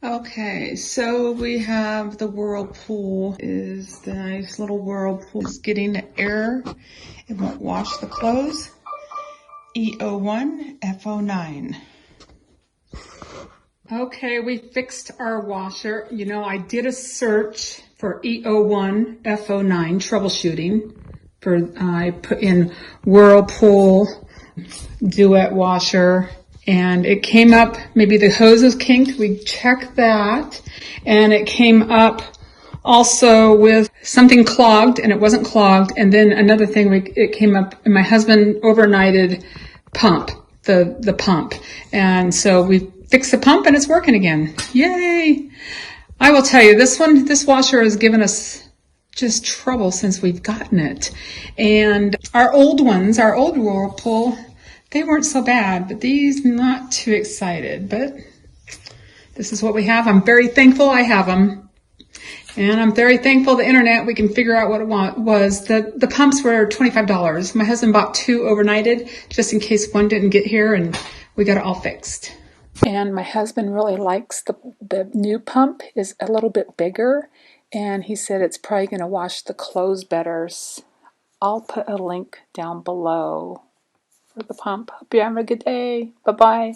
Okay, so we have the Whirlpool. Is the nice little Whirlpool is getting an error. It won't wash the clothes. E01 F09. Okay, we fixed our washer. You know, I did a search for E01 F09 troubleshooting. I put in Whirlpool duet washer, and it came up, maybe the hose is kinked. We checked that, and it came up also with something clogged, and it wasn't clogged. And then another thing, it came up, and my husband overnighted the pump. And so we fixed the pump and it's working again. Yay! I will tell you, this washer has given us just trouble since we've gotten it. And our old Whirlpool, they weren't so bad, but these, not too excited. But this is what we have. I'm very thankful I have them. And I'm very thankful the internet, we can figure out what it was. The pumps were $25. My husband bought two overnighted just in case one didn't get here, and we got it all fixed. And my husband really likes the new pump is a little bit bigger, and he said it's probably going to wash the clothes better. I'll put a link down below for the pump. Hope you have a good day. Bye-bye.